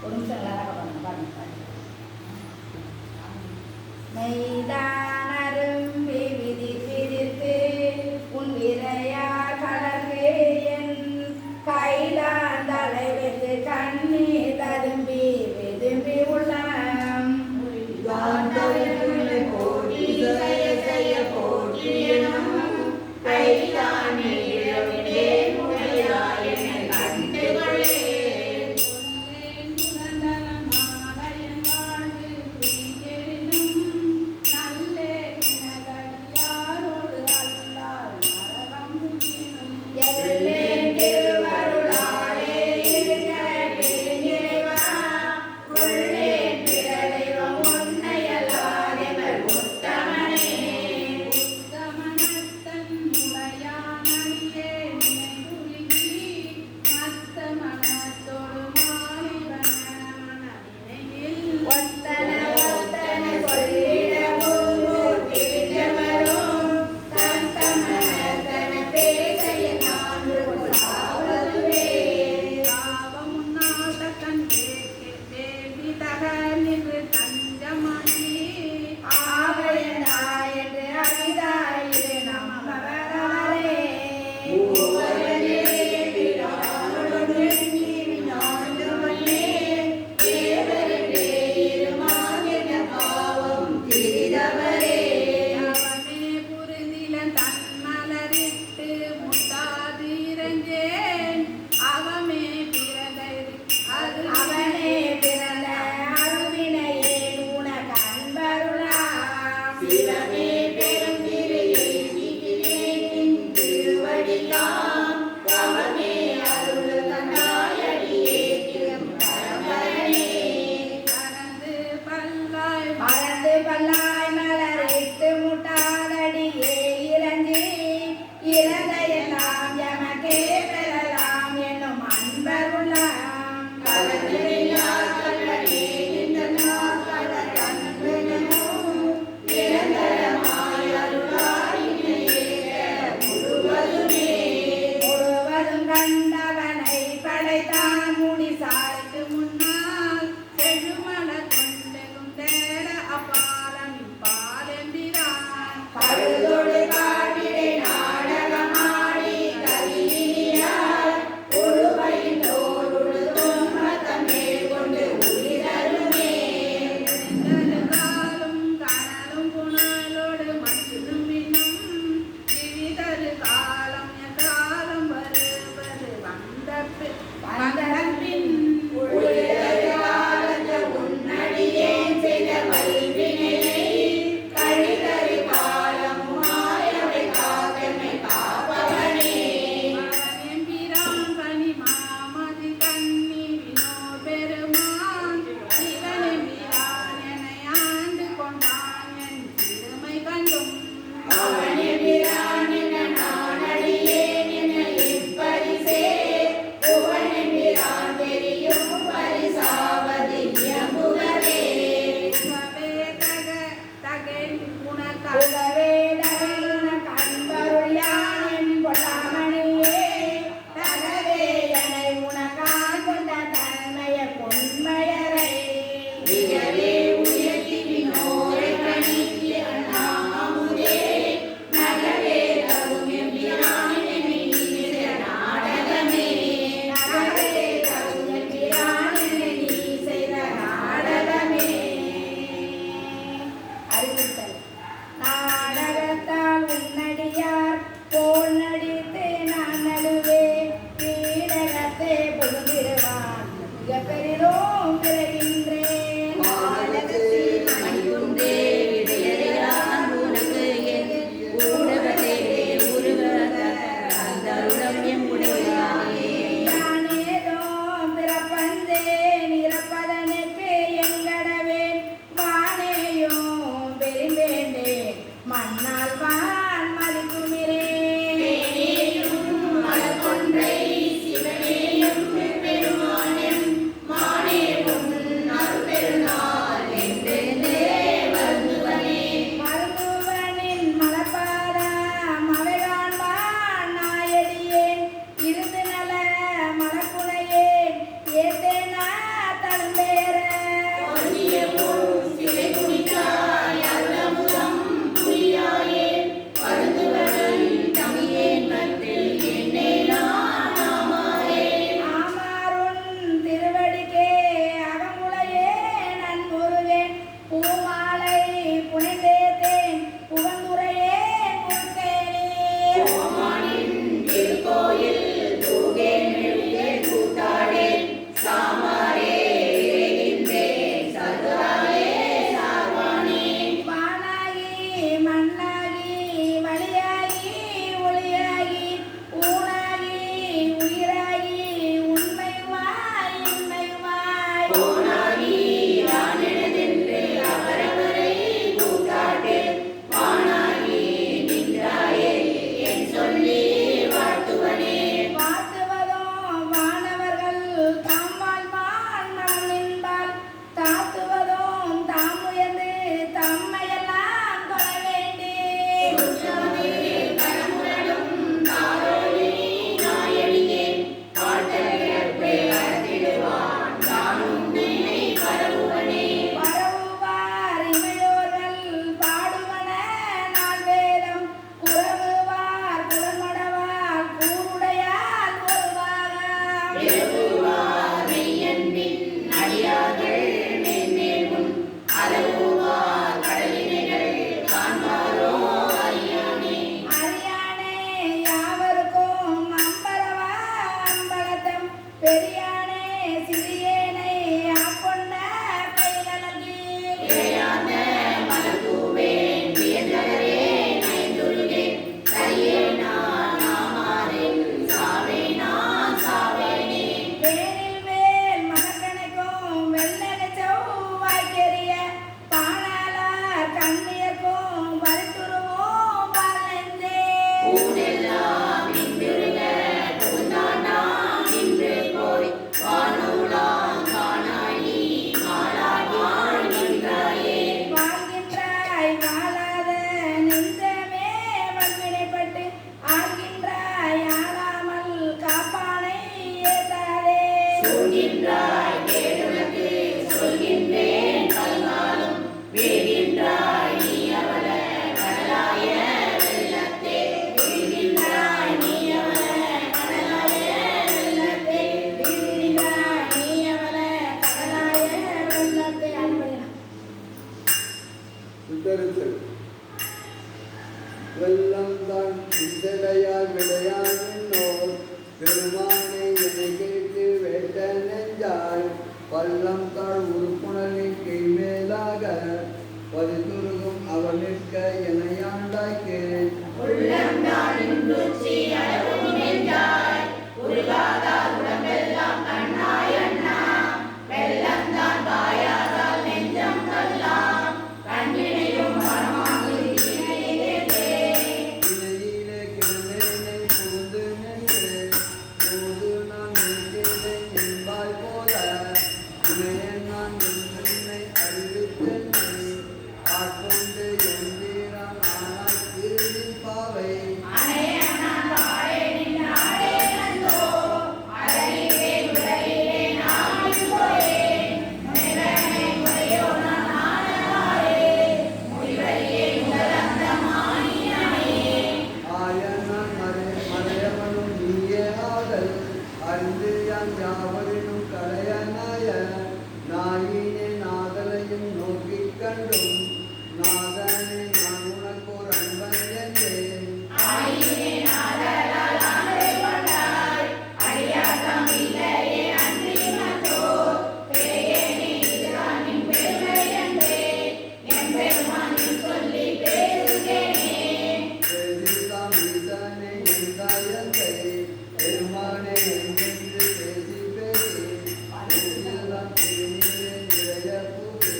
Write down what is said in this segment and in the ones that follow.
ஒரு நிமிஷம் நல்லா பாருங்க பாருங்க மைதானரும்பி விதி பிரித்து உன் விரையார் கலர்ந்து என் கைதான் தலை வைத்து கண்ணீர் ததும்பி விதும்பி உள்ளம் போட்டி செய்ய செய்ய போற்றியனும் கைதானே எழுவார் மெய்யன்பின் அடியார்கள் மேன்மேலும் அளவுவார் கடலினைகள் காண்பாரோ அறியானே. அறியானே யாவருக்கும் அம்பலவா அம்பலத்தம் பெரியானே சிறியேனை ஆட்கொண்ட கைகலங்கி இறையாத மலர்தூவேன் வியந்தகரே நயந்துருகேன் சரியே நான் நாமாரின் சாவே நான் சாவேனே. வேரில் வேல் மகக்கணைக்கும் வெள்ளனை செவ்வாய்க்கெரிய பாணாளார் கண்ணியர்க்கும் பரிந்துருவோம் பாலெந்தே. ஊனெல்லாம் நின்றுருக புகுந்தாண்டாம் நின்று போய் வானூலாம் காணாய் நீ மாளாய் நின்றாயே. வாழ்கின்றாய் வாழாத நெஞ்சமே வல்வினைப்பட்டு ஆள்கின்றாய் ஆளாமல் காப்பானை ஏத்தாதே. சொல்கின்றாய் கேடுனக்கு சொல்கின்றேன் பல்காலும் வீழ்கின்றாய் நீ அவல கடலாய வெள்ளத்தே. வீழ்கின்றாய் நீ அவல கடலாய வெள்ளத்தே. வீழ்கின்றாய் நீ அவல கடலாய வெள்ளத்தே. அன்புடன் உத்தரத்தில் வெள்ளம் தான் சிந்தனையால் விளையாடினோர் பெருமானை என்னை கேட்டு வேட்ட நெஞ்சாய் பள்ளம் தாழ் உறுப்புணரின் கீழ்மேலாக பதித்துருகும் அவர் நிற்க எனையாண்டாய்க்கு உள்ளம் நான் இன்றுச்சி அளவும் நெஞ்சாய் உருகாதார் உடம்பெல்லாம் கண்ணாய் அண்ணா. வெள்ளம் தான் வாயாதால் நெஞ்சம் கல்லாம் கண்ணினையும் மனமாகு தீமையிலே. இணையிலே கிடந்தேனை புகுந்து நின்று போது நான் நிற்கிறேன் என்பாய் போல இணைய நான் என்னை அறிவித்தென்னை ஆட்கொண்டு எந்தீரான் ஆனால் இறுதி பாவை அணைய நான் வாழே நின்னாடே நந்தோ அழகிலே உலகிலே நான் போயேன். மேலனை முறையோ நான் ஆனவாரே முடிவழியே முதலந்த மானியானே. ஆயனான் மறையவனும் நீயே ஆதல் அறிந்து யான் யாவரினும் கலையனாய நாயினே நாதலையும் நோக்கிக் கண்டும் நாதனே நான் உனக்கோர் அன்பன் என்றேன். ஆயினே நாதலால் ஆண்டை கொண்டாய் அடியாகம் இல்லையே அன்றி மற்றோ பேயேனே இதுதான் நின் பெருமை என்றே என் பெருமானின் சொல்லி பேசுகிறேனே. பேசித்தாம் ஈசனே என் தாயந்தை பெருமானே என்றென்று பேசி பேசி பேசியெல்லாம் திருநீரே நிறைய பூவே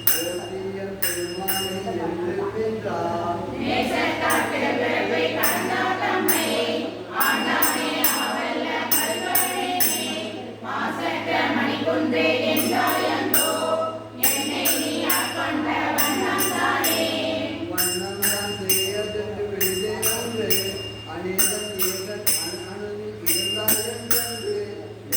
போற்றிய பெருமானே என்று வென்றார். நேசக்காட்டு பிறப்பை கடந்தார் தம்மை ஆண்டானே அவல்ல கல்வனேனே. மாசற்ற மணிக்குன்றே என்றாயந்தோ என்னை நீ ஆட்கொண்ட வண்ணம்தானே. வண்ணம்தான் செய்யதென்று விடுதே ஒன்று அநேகம் ஏகன் அணுவில் இருந்தாய் என்றென்று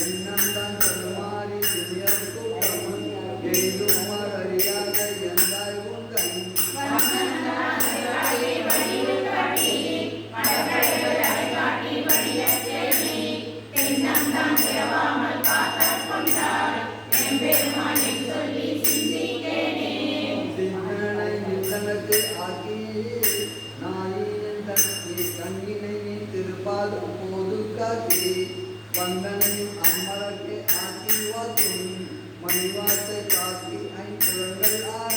எண்ணம்தான் தடுமாறி துணியர் கூட்டமும் எய்துமார் அறியாத எந்தாய் உந்தன் வண்ணம்தான் அறிவாயே வழியில் காட்டி மடக்கடைகள் அலைகாட்டி வழியச் செய்தி. தென்னம்தான் பிறவாமல் காத்தாற் கொண்டாய் எம்பெருமானின் சொல்லி சிந்தித்தேனே. சிந்தனை நிந்தனுக்கு ஆக்கி நாயினன் தனக்கு கண்ணினை நீ திருப்பாலும் போது காக்கி வந்தனையும் அம்மரக்கு ஆக்கி வாக்கும் மணிவாத்தை காக்கி ஐம்புலங்கள் ஆற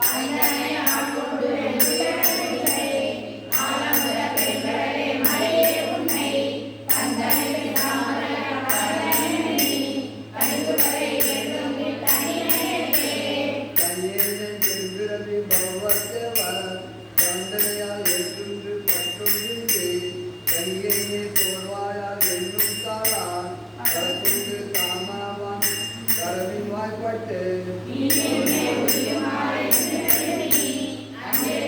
பைந்தனை ஆட்கொண்டு வெள்ளுயரடிகளை ஆலம்புற பெருங்கடலே மலையே உன்னை தந்தனை தாமரை கடலெனி கனிசுடரை என்றும் தனியனே. கண்ணேனன் சென்பிறவி பவத்தவர் தந்தனையால் எட்டுன்று பற்றொன்றின்றி கையையே தோல்வாயால் என்னும் தாளான் கலக்குன்று காமாவான் கரவின் வாய்ப்பட்டு நீனே உரியுமாறு என்று அன்றே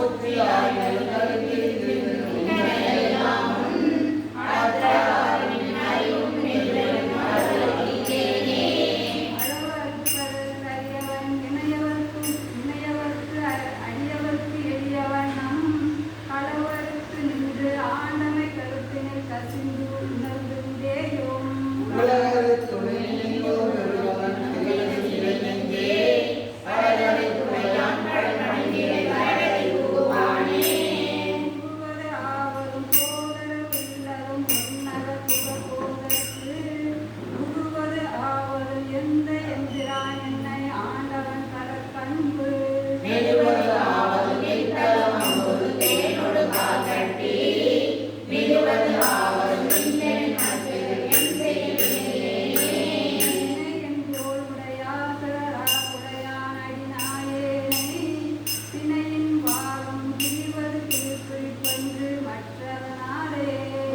போற்றியாய் நல்கருத்து எல்லாம் அற்றாரின் அறிவும் நெல்லும் அருளினேனே. அளவர்க்கு அறியவன் இணையவர்க்கு அடியவர்க்கு எளியவன் களவர்க்கு நின்று ஆண்டமை கருத்தினில் கசிந்து உணர்ந்துண்டேயோம். உலகத் துணை நின்றோர் ஒருவன் திகழ் நெஞ்சே அழகை துணையான் கடமணியை வரடை புகுவானே. புகுவது ஆவதும் போதலும் இல்லதும் உன்னத புகழ்போதற்கு புகுவது ஆவதும் எந்த எந்திரான் என்னை ஆண்டவன் தரக்கன்பு மெதுவது ஆவது நித்தலும் அம்புது தேனொடு காக்கட்டி மிதுவது ஆவது மின்னல் நட்டு என் செய்வேனே.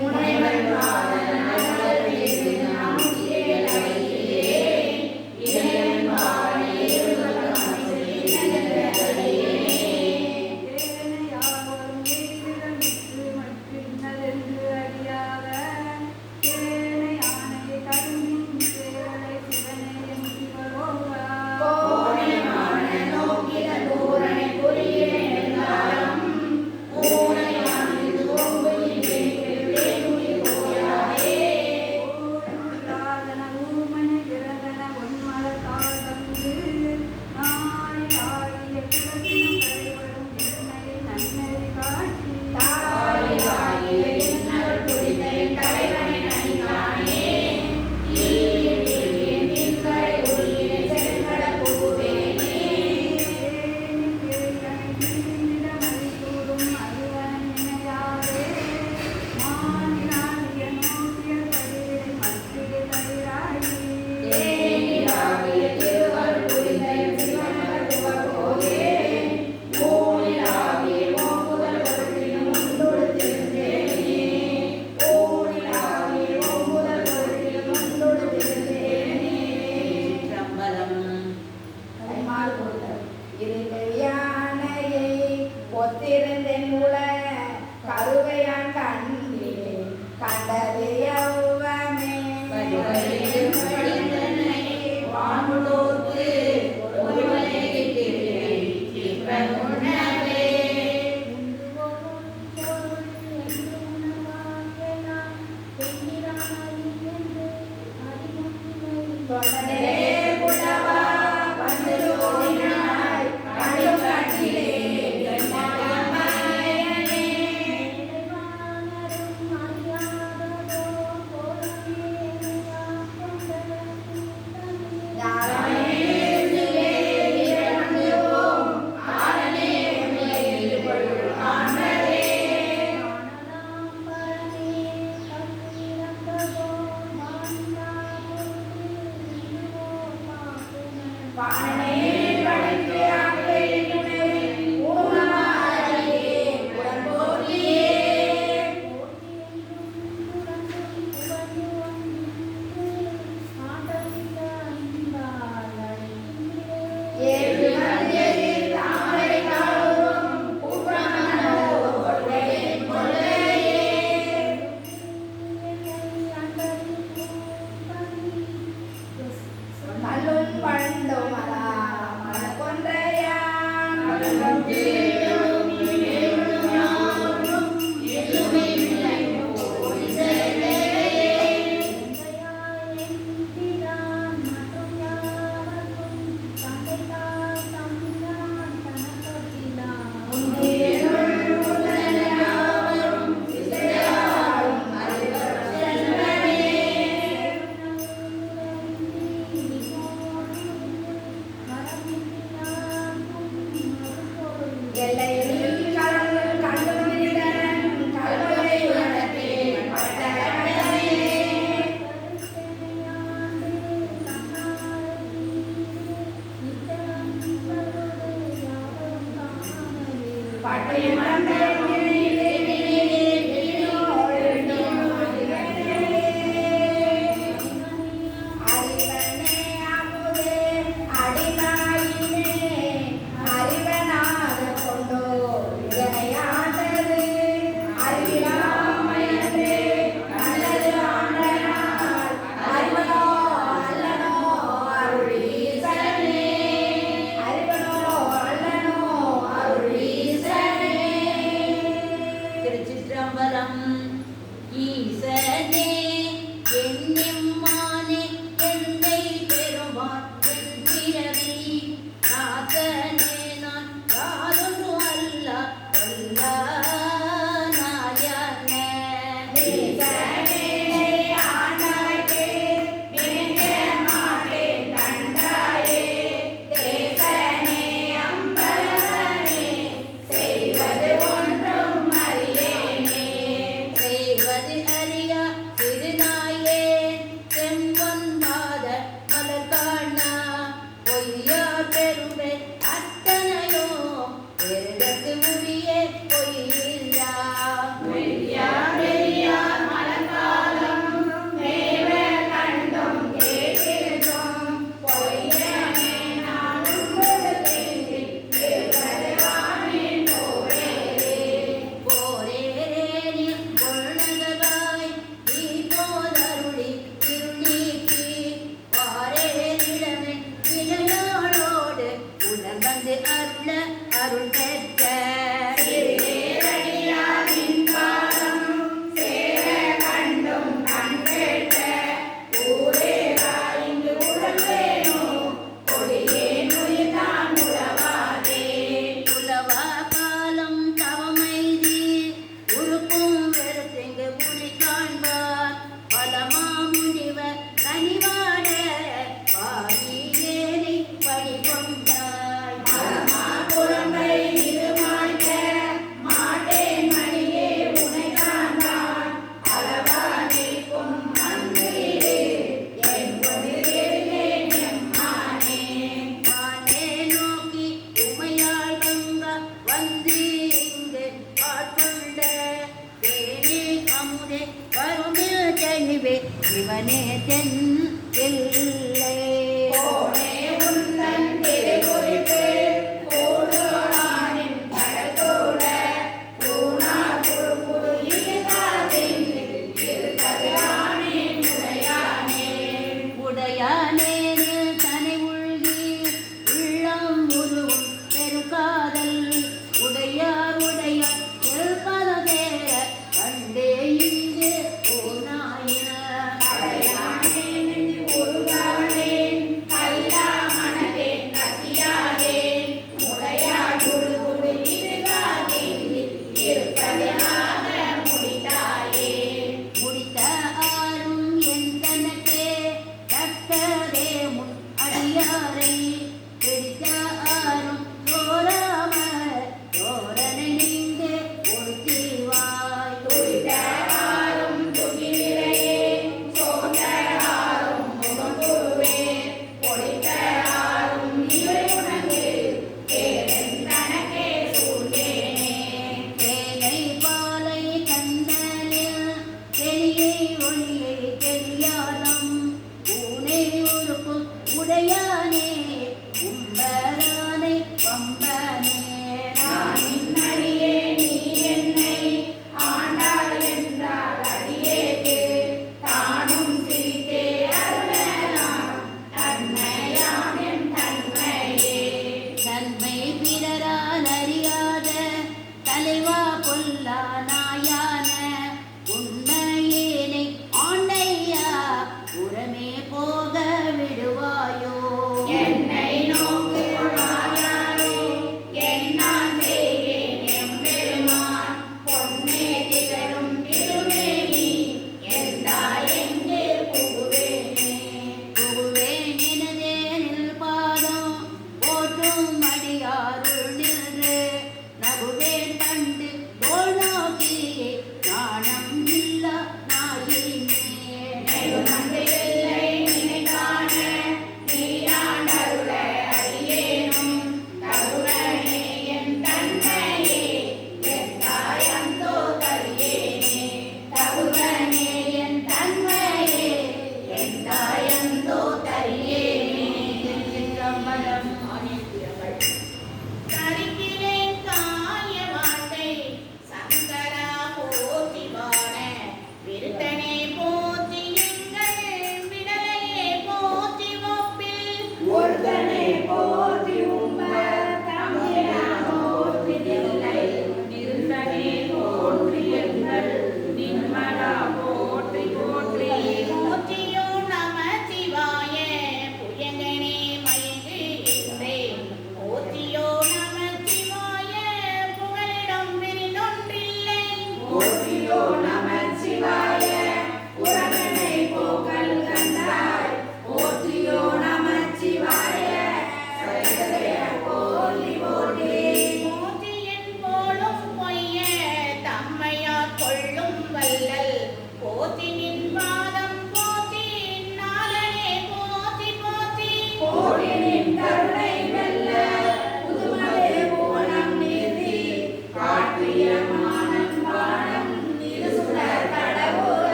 முனைவர் பாதன நல்லர் மீது நாம் இயலவையிலே இறைவன் பாட இருவர் அமைச்சே. கோணைமான நோக்கில தூரணை புரியின என்றாலும் ஊனையானது ஓம்புலின் வேண்டில் வேண்டுடி போயாதே. தாயாகிய இன்னல் புரிந்த என் தலைவனை நனிகானே. ஈரிய தேவிய நின்கரை ஒளியினை செங்கட புகுவேனே. தேனிலாகிய திருவருள் புரிந்த என் சிவனவர் புகழ்போகே. ஊனிலாகிய ஓம்புதல் பொருட்டிலும் உண்டொடுத்திருந்தேனே. ஊனிலாகிய ஓம்புதல் பொருட்டிலும் உண்டொடுத்திருந்தேனே. சிற்றம்பலம். கைமால் கொடுத்தல் இருக்கையானையை ஒத்திருந்தேன் உல கருவையான் கண்டிலே கண்டது யௌவமே. கருவையில் படித்தனை வானுலோர்க்கு ஒருவனே கிட்டிருக்கிறேன் சிற்பன் உண்ணவே. தொண்டரே புலவா வந்து ஓடினாய் கண்ணும் கண்ணிலே எண்ணமாயனே. ஞானமே இறங்குவோம் ஆனனே உன்னை எதிர்கொள்ளும் ஆண்டரே. வானனே படைத்து ஆக்கையின் துணை ஊனமாயே புறம்போக்கியே. ஏழு மந்தியில் தாமரை காலோறும் பூரணமனோ கொள்கையே கொள்கையே. கல்லும் பண்டும் மலா மலக்கொன்றையான் கல்லும் கீழும் நீளும் யாரும் எல்லுமே நிலையும் ஓடி சேர்ந்தே. முந்தியனுள் முதலாவரும் இசையாரும் அறிவர் செல்வனே. எல்லையில் கடல் கண்டுமிழ்ந்தனன் கல்வரை உணர்த்தே பட்ட கடலே. பட்டை மண்டலம் நினைவே அறிவனே அமுதே அடிநாயினே அறிவனாக கொண்டோ உனக்கு உரியே பொய்யா மெய்யார் பெரியார் மலர்காலம் மேவ கண்டும் கேட்டிருந்தும் பொய்யனே நான் உன்னோடு தேடி கேட்பதானேன் போரேரே. போரேரேனி பொருணகராய் நீ போதருளி இருநீக்கி வாரேரிடமே வினையோடோடு உடன் வந்து அருள அருள் பெற்ற சிறுநீரடியாரின் பாதம் சேர கண்டும் கண் கேட்ட ஊரேராய் இங்கு உழல்வேனோ கொடியேன் உயிர்தான் உழவாதே. உலவா காலம் தவமைதி உருக்கும் வெறுத்தெங்கு புலி காண்பார் பலமா முடிவ கனிவாட பாரிయేని படி கொண்டாய் மரமா புறம்பை இருமாய்க்க மாட்டேன் மணியே உனை காண்பான் அளவா நிற்கும் மண்ணிலே என் கொடியேன் எம்மானே. மானே நோக்கி உமையாள் கங்கா வந்து இங்கு ஆட்கொண்ட தேனே அமுதே கருமில் தெளிவே இவனே தென் இல்லை போனே உந்தன் திருக்குறிப்பு கூடுவானின் கடத்தோட கூணா குறுகுறு இருக்காதில் இருக்கது ஆனேன் உடையானே. உடையானேனில் தனை உள்கி உள்ளம் உருவும் பெருகாதல் உடையார் உடையார் எழுப்பதேர கண்டே இங்கு ஓனாயின அடையானே நெஞ்சு உருகானே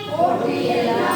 போற்றியெல்லாம்